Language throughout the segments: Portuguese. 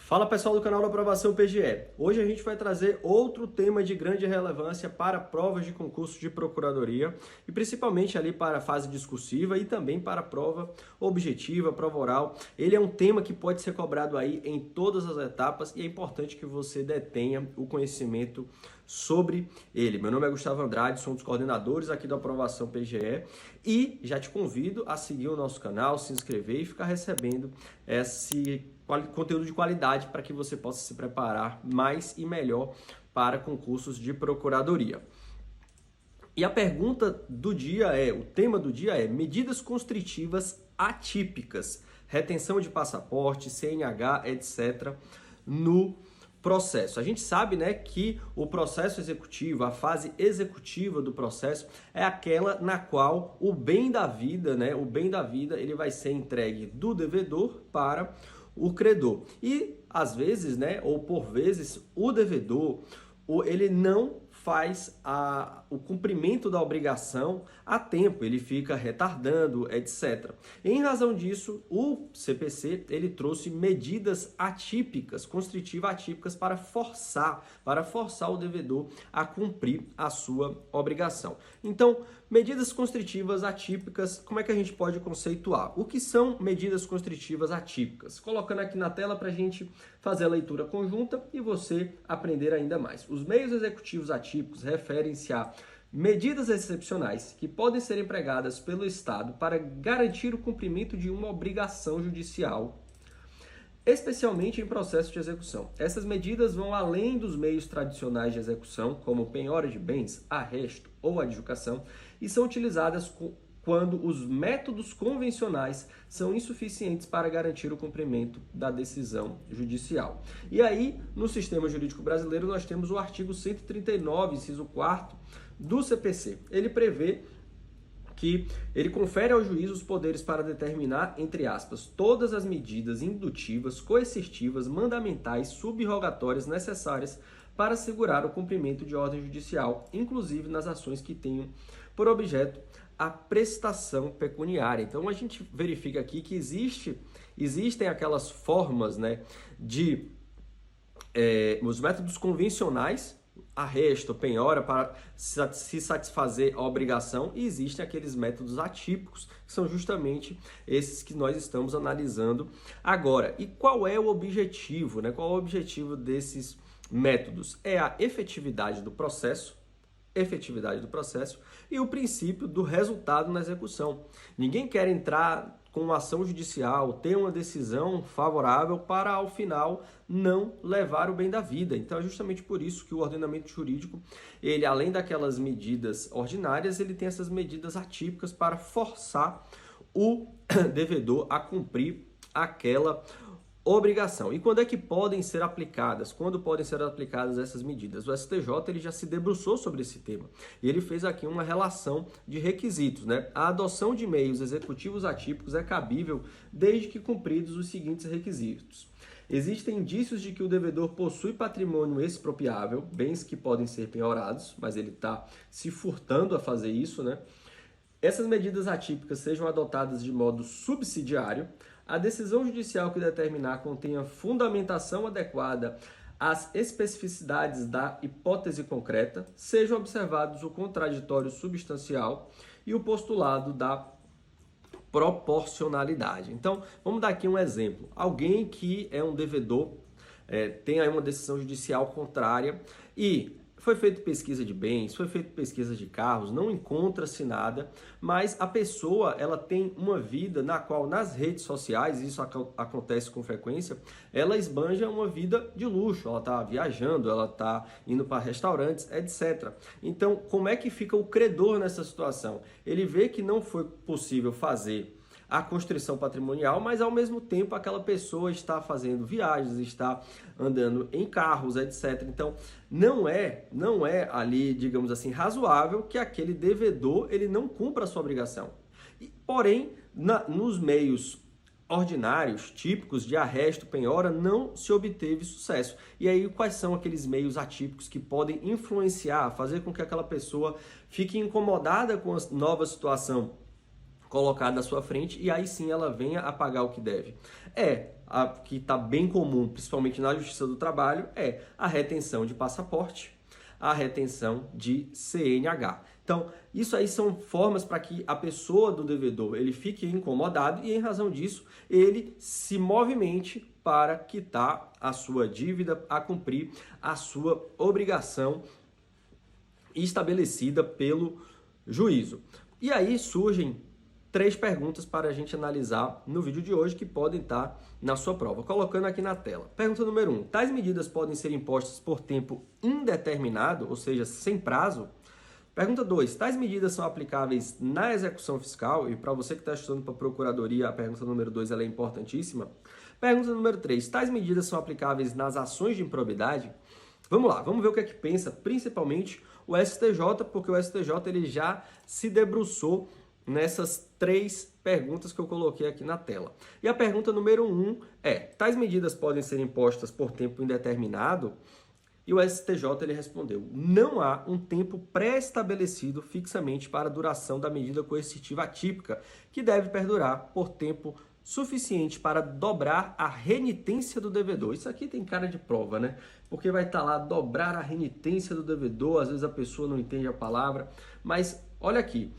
Fala pessoal do canal da Aprovação PGE. Hoje a gente vai trazer outro tema de grande relevância para provas de concurso de procuradoria e principalmente ali para a fase discursiva e também para a prova objetiva, prova oral. Ele é um tema que pode ser cobrado aí em todas as etapas e é importante que você detenha o conhecimento sobre ele. Meu nome é Gustavo Andrade, sou um dos coordenadores aqui da Aprovação PGE e já te convido a seguir o nosso canal, se inscrever e ficar recebendo esse conteúdo de qualidade para que você possa se preparar mais e melhor para concursos de procuradoria. E a pergunta do dia o tema do dia é medidas constritivas atípicas, retenção de passaporte, CNH, etc. no processo. A gente sabe, que o processo executivo, a fase executiva do processo é aquela na qual o bem da vida, ele vai ser entregue do devedor para o credor. E às vezes, ou por vezes, o devedor, ele não faz o cumprimento da obrigação a tempo, ele fica retardando, etc. Em razão disso, o CPC ele trouxe medidas atípicas, constritivas atípicas para forçar o devedor a cumprir a sua obrigação. Então, medidas constritivas atípicas, como é que a gente pode conceituar? O que são medidas constritivas atípicas? Colocando aqui na tela para a gente fazer a leitura conjunta e você aprender ainda mais. Os meios executivos atípicos referem-se a medidas excepcionais que podem ser empregadas pelo Estado para garantir o cumprimento de uma obrigação judicial, especialmente em processo de execução. Essas medidas vão além dos meios tradicionais de execução, como penhora de bens, arresto ou adjudicação, e são utilizadas quando os métodos convencionais são insuficientes para garantir o cumprimento da decisão judicial. E aí, no sistema jurídico brasileiro, nós temos o artigo 139, inciso 4º do CPC. Ele prevê que ele confere ao juiz os poderes para determinar, entre aspas, todas as medidas indutivas, coercitivas, mandamentais, subrogatórias necessárias para assegurar o cumprimento de ordem judicial, inclusive nas ações que tenham por objeto a prestação pecuniária. Então a gente verifica aqui que existem aquelas formas de os métodos convencionais, arresto, penhora, para se satisfazer a obrigação, e existem aqueles métodos atípicos, que são justamente esses que nós estamos analisando agora. E qual é o objetivo? Qual é o objetivo desses métodos? É a efetividade do processo e o princípio do resultado na execução. Ninguém quer entrar com uma ação judicial, ter uma decisão favorável para, ao final, não levar o bem da vida. Então, é justamente por isso que o ordenamento jurídico, ele, além daquelas medidas ordinárias, ele tem essas medidas atípicas para forçar o devedor a cumprir aquela obrigação. E quando é que podem ser aplicadas? Quando podem ser aplicadas essas medidas? O STJ ele já se debruçou sobre esse tema e ele fez aqui uma relação de requisitos. A adoção de meios executivos atípicos é cabível desde que cumpridos os seguintes requisitos. Existem indícios de que o devedor possui patrimônio expropriável, bens que podem ser penhorados, mas ele está se furtando a fazer isso. Essas medidas atípicas sejam adotadas de modo subsidiário, a decisão judicial que determinar contenha fundamentação adequada às especificidades da hipótese concreta, sejam observados o contraditório substancial e o postulado da proporcionalidade. Então, vamos dar aqui um exemplo. Alguém que é um devedor, tem aí uma decisão judicial contrária e foi feita pesquisa de bens, foi feita pesquisa de carros, não encontra-se nada, mas a pessoa ela tem uma vida na qual nas redes sociais, isso acontece com frequência, ela esbanja uma vida de luxo, ela está viajando, ela está indo para restaurantes, etc. Então, como é que fica o credor nessa situação? Ele vê que não foi possível fazer a constrição patrimonial, mas ao mesmo tempo aquela pessoa está fazendo viagens, está andando em carros, etc. Então, não é ali, digamos assim, razoável que aquele devedor ele não cumpra a sua obrigação. Porém, nos meios ordinários, típicos de arresto, penhora, não se obteve sucesso. E aí, quais são aqueles meios atípicos que podem influenciar, fazer com que aquela pessoa fique incomodada com a nova situação colocada à sua frente e aí sim ela venha a pagar o que deve? que está bem comum, principalmente na Justiça do Trabalho, é a retenção de passaporte, a retenção de CNH. Então, isso aí são formas para que a pessoa do devedor ele fique incomodado e, em razão disso, ele se movimente para quitar a sua dívida, a cumprir a sua obrigação estabelecida pelo juízo. E aí surgem 3 perguntas para a gente analisar no vídeo de hoje que podem estar na sua prova. Colocando aqui na tela. Pergunta número 1. Tais medidas podem ser impostas por tempo indeterminado, ou seja, sem prazo? Pergunta 2. Tais medidas são aplicáveis na execução fiscal? E para você que está estudando para a Procuradoria, a pergunta número 2 ela é importantíssima. Pergunta número 3. Tais medidas são aplicáveis nas ações de improbidade? Vamos lá, vamos ver o que é que pensa, principalmente o STJ, porque o STJ ele já se debruçou nessas 3 perguntas que eu coloquei aqui na tela. E a pergunta número 1 é: tais medidas podem ser impostas por tempo indeterminado? E o STJ ele respondeu: não há um tempo pré-estabelecido fixamente para a duração da medida coercitiva atípica, que deve perdurar por tempo suficiente para dobrar a renitência do devedor. Isso aqui tem cara de prova, né? Porque vai estar lá, dobrar a renitência do devedor, às vezes a pessoa não entende a palavra, mas olha aqui,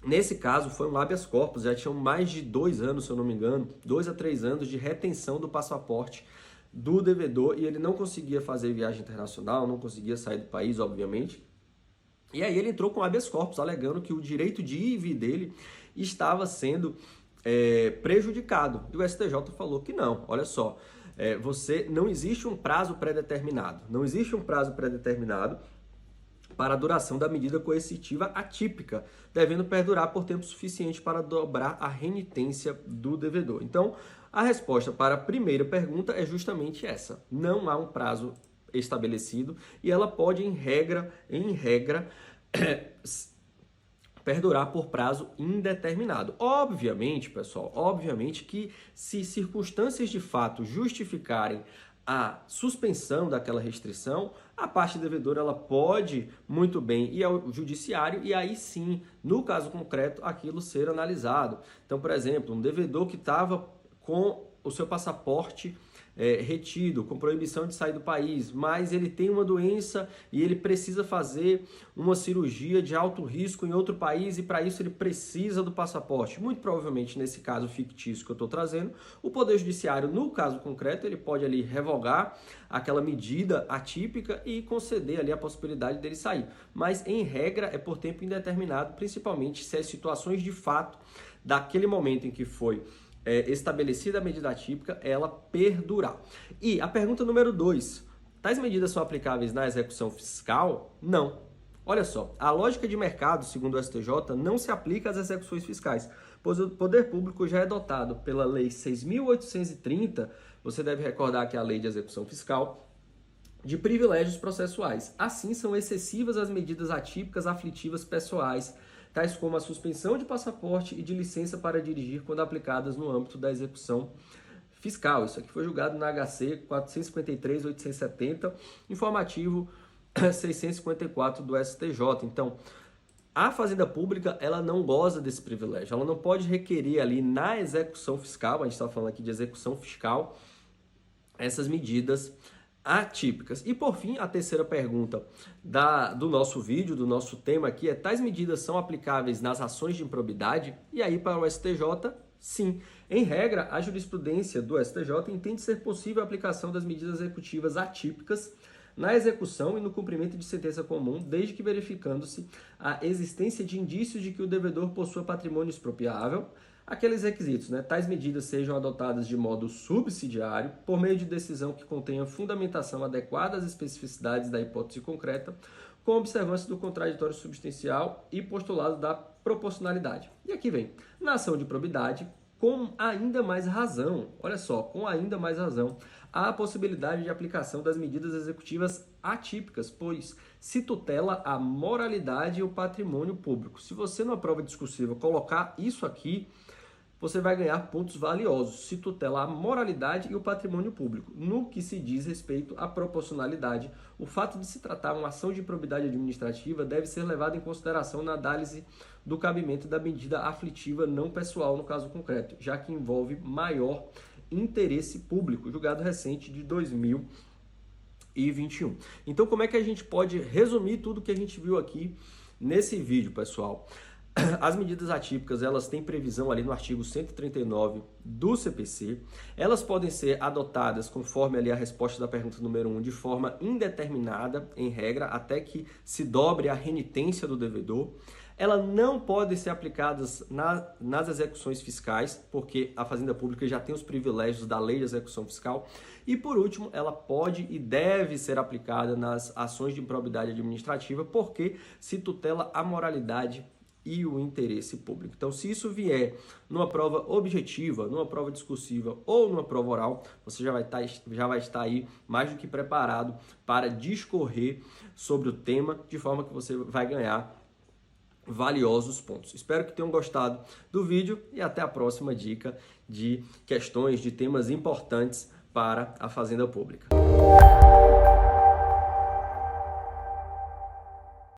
nesse caso foi um habeas corpus, já tinham mais de 2 anos, se eu não me engano, 2 a 3 anos de retenção do passaporte do devedor e ele não conseguia fazer viagem internacional, não conseguia sair do país, obviamente. E aí ele entrou com habeas corpus, alegando que o direito de ir e vir dele estava sendo prejudicado. E o STJ falou que não, olha só, não existe um prazo pré-determinado, não existe um prazo pré-determinado para a duração da medida coercitiva atípica, devendo perdurar por tempo suficiente para dobrar a renitência do devedor. Então, a resposta para a primeira pergunta é justamente essa. Não há um prazo estabelecido e ela pode, em regra, perdurar por prazo indeterminado. Obviamente, pessoal, obviamente que se circunstâncias de fato justificarem a suspensão daquela restrição, a parte devedora ela pode muito bem ir ao judiciário e aí sim, no caso concreto, aquilo ser analisado. Então, por exemplo, um devedor que estava com o seu passaporte retido, com proibição de sair do país, mas ele tem uma doença e ele precisa fazer uma cirurgia de alto risco em outro país e para isso ele precisa do passaporte. Muito provavelmente, nesse caso fictício que eu estou trazendo, o Poder Judiciário, no caso concreto, ele pode ali revogar aquela medida atípica e conceder ali a possibilidade dele sair. Mas, em regra, é por tempo indeterminado, principalmente se as situações de fato daquele momento em que foi estabelecida a medida atípica, ela perdurar. E a pergunta número 2, tais medidas são aplicáveis na execução fiscal? Não. Olha só, a lógica de mercado, segundo o STJ, não se aplica às execuções fiscais, pois o poder público já é dotado pela Lei 6.830, você deve recordar que é a Lei de Execução Fiscal, de privilégios processuais. Assim, são excessivas as medidas atípicas aflitivas pessoais, tais como a suspensão de passaporte e de licença para dirigir quando aplicadas no âmbito da execução fiscal. Isso aqui foi julgado na HC 453/870, informativo 654 do STJ. Então, a Fazenda Pública, ela não goza desse privilégio, ela não pode requerer ali na execução fiscal, a gente está falando aqui de execução fiscal, essas medidas atípicas. E por fim, a terceira pergunta do nosso vídeo, do nosso tema aqui, é: tais medidas são aplicáveis nas ações de improbidade? E aí para o STJ, sim. Em regra, a jurisprudência do STJ entende ser possível a aplicação das medidas executivas atípicas na execução e no cumprimento de sentença comum, desde que verificando-se a existência de indícios de que o devedor possua patrimônio expropriável, aqueles requisitos, né? Tais medidas sejam adotadas de modo subsidiário, por meio de decisão que contenha fundamentação adequada às especificidades da hipótese concreta, com observância do contraditório substancial e postulado da proporcionalidade. E aqui vem, na ação de probidade, com ainda mais razão, olha só, com ainda mais razão, há a possibilidade de aplicação das medidas executivas atípicas, pois se tutela a moralidade e o patrimônio público. Se você, numa prova discursiva, colocar isso aqui, você vai ganhar pontos valiosos. Se tutela a moralidade e o patrimônio público. No que se diz respeito à proporcionalidade, o fato de se tratar uma ação de improbidade administrativa deve ser levado em consideração na análise do cabimento da medida aflitiva não pessoal no caso concreto, já que envolve maior interesse público, julgado recente de 2021. Então, como é que a gente pode resumir tudo que a gente viu aqui nesse vídeo, pessoal? As medidas atípicas, elas têm previsão ali no artigo 139 do CPC. Elas podem ser adotadas, conforme ali a resposta da pergunta número 1, de forma indeterminada, em regra, até que se dobre a renitência do devedor. Elas não podem ser aplicadas nas execuções fiscais, porque a Fazenda Pública já tem os privilégios da lei de execução fiscal. E, por último, ela pode e deve ser aplicada nas ações de improbidade administrativa, porque se tutela a moralidade e o interesse público. Então, se isso vier numa prova objetiva, numa prova discursiva ou numa prova oral, você já vai estar aí mais do que preparado para discorrer sobre o tema, de forma que você vai ganhar valiosos pontos. Espero que tenham gostado do vídeo e até a próxima dica de questões, de temas importantes para a Fazenda Pública.